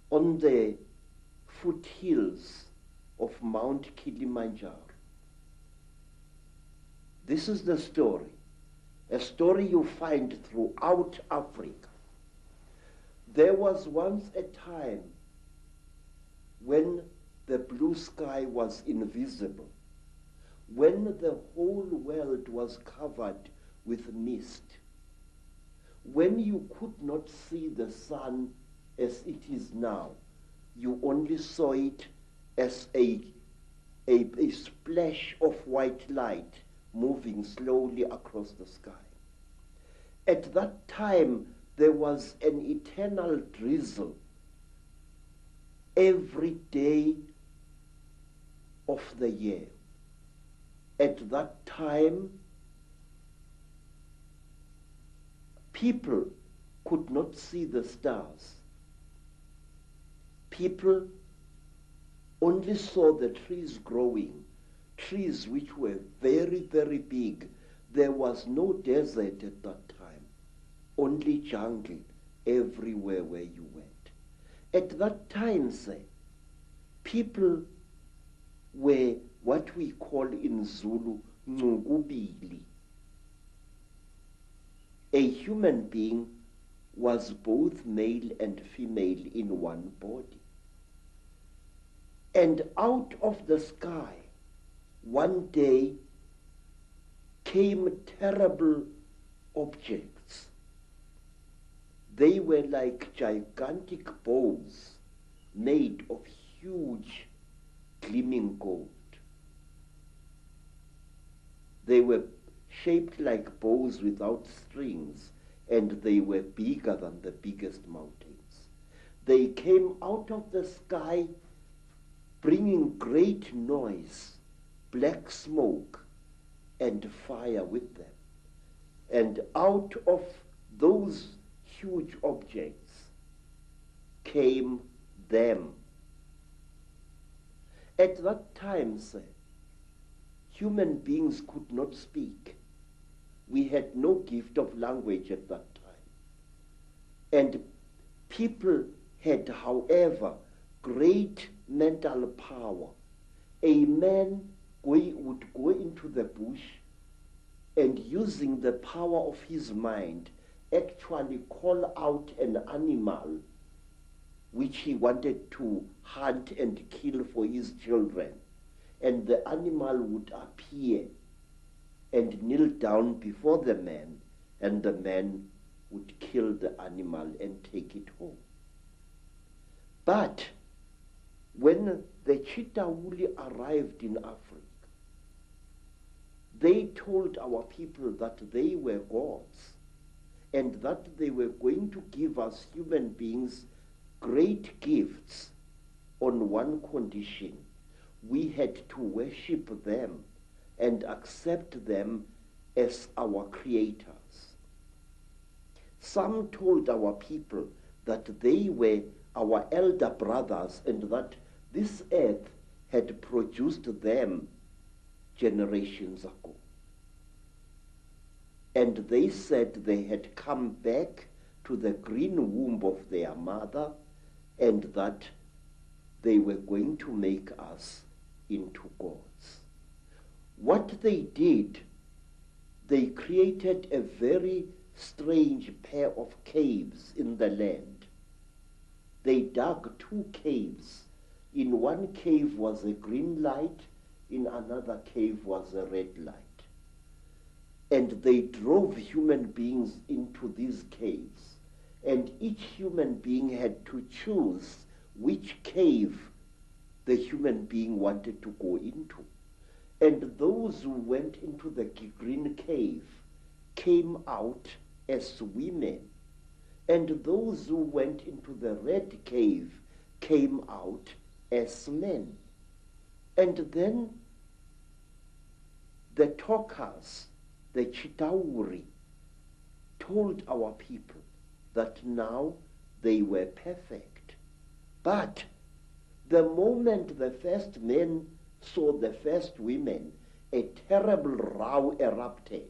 on the foothills of Mount Kilimanjaro. This is the story, a story you find throughout Africa. There was once a time when the blue sky was invisible, when the whole world was covered with mist, when you could not see the sun as it is now. You only saw it as a splash of white light moving slowly across the sky. At that time, there was an eternal drizzle every day of the year. At that time, people could not see the stars. People only saw the trees growing, trees which were very, very big. There was no desert at that time, only jungle everywhere where you went. At that time, say, people were what we call in Zulu, ngubili. A human being was both male and female in one body. And out of the sky, one day came terrible objects. They were like gigantic bows made of huge gleaming gold. They were shaped like bows without strings, and they were bigger than the biggest mountains. They came out of the sky bringing great noise, black smoke, and fire with them. And out of those huge objects came them. At that time, sir, human beings could not speak. We had no gift of language at that time. And people had, however, great mental power. A man would go into the bush and, using the power of his mind, actually call out an animal which he wanted to hunt and kill for his children. And the animal would appear and kneel down before the man, and the man would kill the animal and take it home. But when the Chitawuli arrived in Africa, they told our people that they were gods and that they were going to give us human beings great gifts on one condition. We had to worship them and accept them as our creators. Some told our people that they were our elder brothers and that this earth had produced them generations ago. And they said they had come back to the green womb of their mother and that they were going to make us into gods. What they did, they created a very strange pair of caves in the land. They dug 2 caves. In one cave was a green light, in another cave was a red light. And they drove human beings into these caves. And each human being had to choose which cave the human being wanted to go into. And those who went into the green cave came out as women. And those who went into the red cave came out as men. And then the talkers, the Chitauri, told our people that now they were perfect. But the moment the first men saw the first women, a terrible row erupted.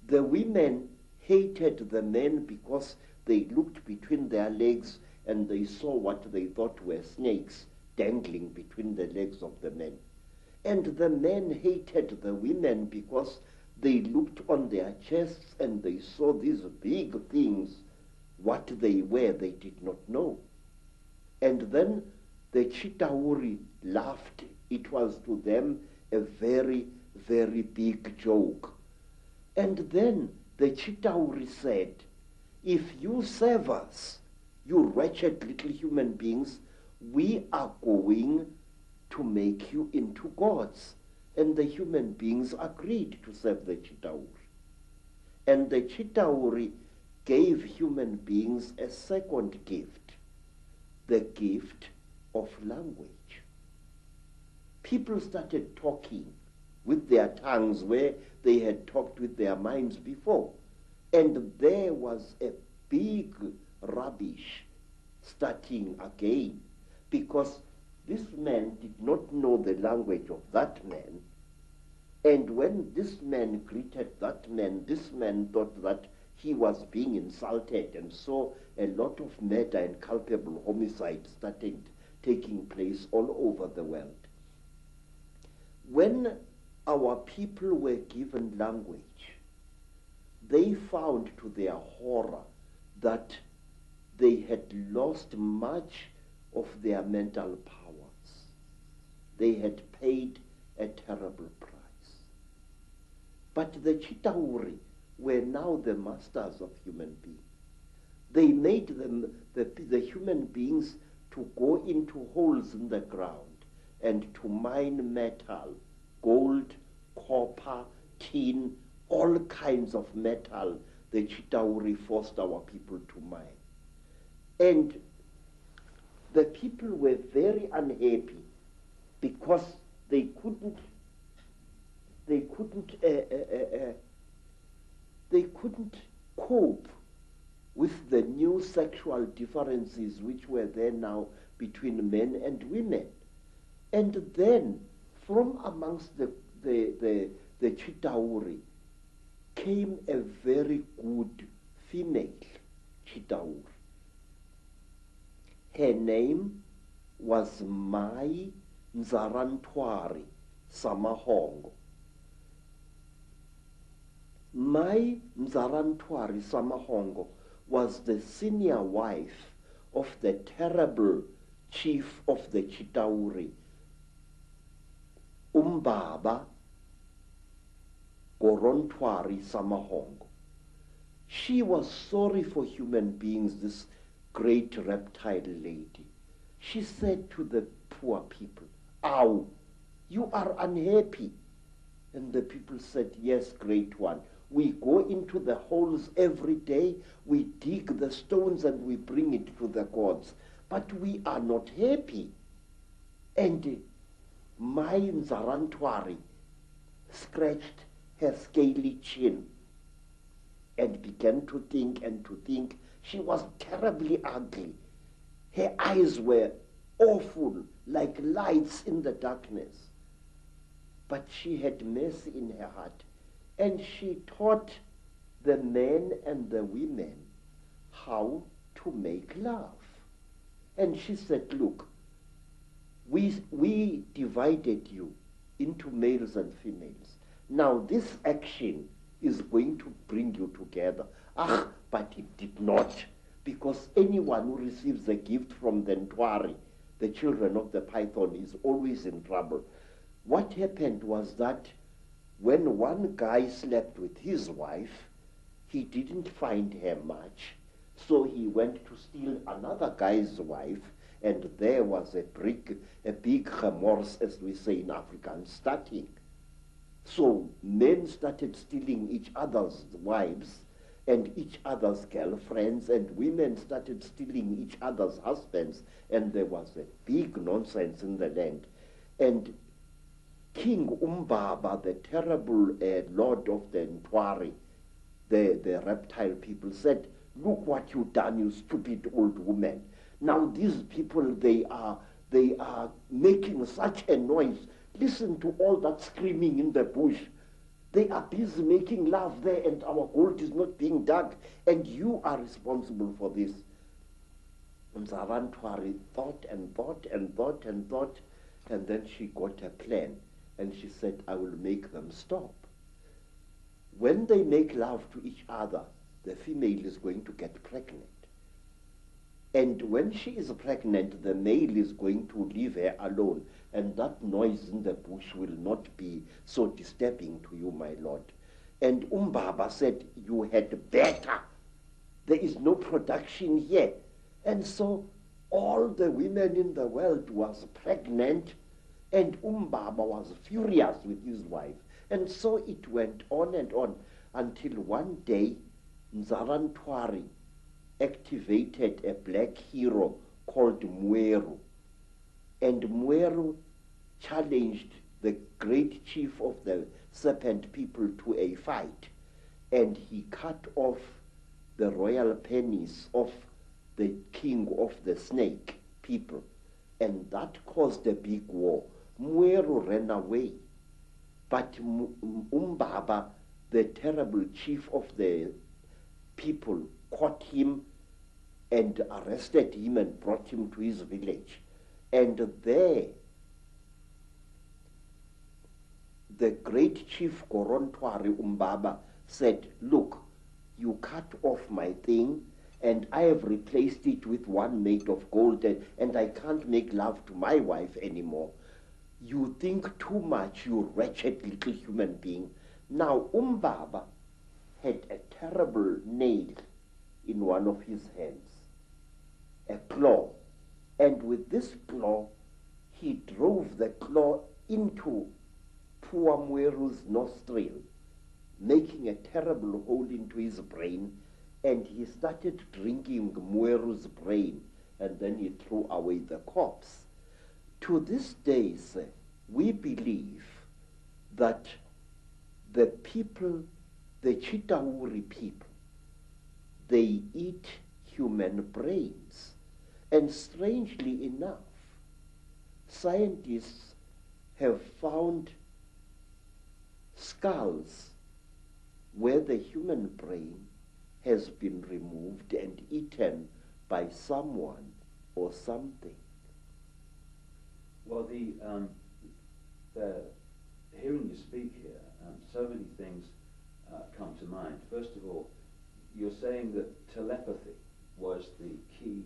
The women hated the men because they looked between their legs and they saw what they thought were snakes dangling between the legs of the men. And the men hated the women because they looked on their chests and they saw these big things. What they were, they did not know. And then the Chitauri laughed. It was to them a very, very big joke. And then the Chitauri said, if you serve us, you wretched little human beings, we are going to make you into gods. And the human beings agreed to serve the Chitauri. And the Chitauri gave human beings a second gift, the gift of language. People started talking with their tongues where they had talked with their minds before. And there was a big rubbish starting again, because this man did not know the language of that man. And when this man greeted that man, this man thought that he was being insulted, and so a lot of murder and culpable homicide started taking place all over the world. When our people were given language, they found to their horror that they had lost much of their mental powers. They had paid a terrible price. But the Chitauri were now the masters of human beings. They made them, the human beings, to go into holes in the ground and to mine metal, gold, copper, tin, all kinds of metal the Chitauri forced our people to mine. And the people were very unhappy because they couldn't cope with the new sexual differences which were there now between men and women. And then from amongst the Chitauri came a very good female Chitauri. Her name was Mai Nzarantwari Samahongo. Mai Nzarantwari Samahongo was the senior wife of the terrible chief of the Chitauri, Umbaba Gorontwari Samahongo. She was sorry for human beings, this great reptile lady. She said to the poor people, "Ow, you are unhappy." And the people said, "Yes, great one. We go into the holes every day, we dig the stones and we bring it to the gods, but we are not happy." And Mai Nzarantwari scratched her scaly chin and began to think and to think. She was terribly ugly. Her eyes were awful, like lights in the darkness. But she had mercy in her heart. And she taught the men and the women how to make love. And she said, "Look, we divided you into males and females. Now this action is going to bring you together." But it did not, because anyone who receives a gift from the Ntwari, the children of the python, is always in trouble. What happened was that when one guy slept with his wife, he didn't find her much, so he went to steal another guy's wife, and there was a big remorse, as we say in Afrikaans, starting. So men started stealing each other's wives and each other's girlfriends, and women started stealing each other's husbands, and there was a big nonsense in the land. And King Umbaba, the terrible lord of the Ntwari, the reptile people, said, "Look what you've done, you stupid old woman. Now these people, they are making such a noise. Listen to all that screaming in the bush. They are busy making love there, and our gold is not being dug, and you are responsible for this." Mzarantwari thought and thought and thought and thought, and then she got a plan, and she said, I will make them stop. When they make love to each other, the female is going to get pregnant. And when she is pregnant, the male is going to leave her alone, and that noise in the bush will not be so disturbing to you, my lord. And Umbaba said, you had better. There is no production here. And so all the women in the world was pregnant, and Umbaba was furious with his wife. And so it went on and on until one day Nzarantwari activated a black hero called Mweru. And Mweru challenged the great chief of the serpent people to a fight. And he cut off the royal penis of the king of the snake people. And that caused a big war. Mweru ran away. But Umbaba, the terrible chief of the people, caught him and arrested him and brought him to his village. And there, the great chief Gorontwari Umbaba said, look, you cut off my thing, and I have replaced it with one made of gold, and I can't make love to my wife anymore. You think too much, you wretched little human being. Now, Umbaba had a terrible nail in one of his hands, a claw. And with this claw, he drove the claw into poor Mweru's nostril, making a terrible hole into his brain, and he started drinking Mweru's brain, and then he threw away the corpse. To this day, sir, we believe that the people, the Chitauri people, they eat human brains. And strangely enough, scientists have found skulls where the human brain has been removed and eaten by someone or something. Well, hearing you speak here, so many things come to mind. First of all, you're saying that telepathy was the key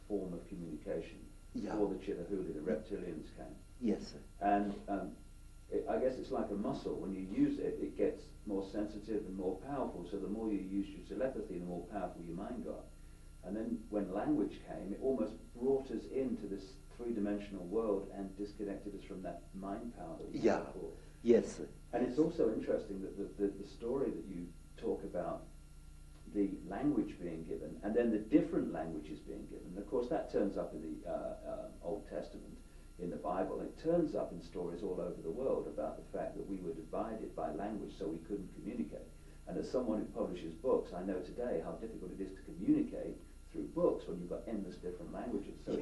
form of communication before the Chitahuli, the reptilians came. Yes, sir. And I guess it's like a muscle. When you use it, it gets more sensitive and more powerful. So the more you use your telepathy, the more powerful your mind got. And then when language came, it almost brought us into this three-dimensional world and disconnected us from that mind power that we had before. Yes, sir. And it's also interesting that the story that you talk about, the language being given, and then the different languages being given. Of course, that turns up in the Old Testament, in the Bible. It turns up in stories all over the world about the fact that we were divided by language, so we couldn't communicate. And as someone who publishes books, I know today how difficult it is to communicate through books when you've got endless different languages. So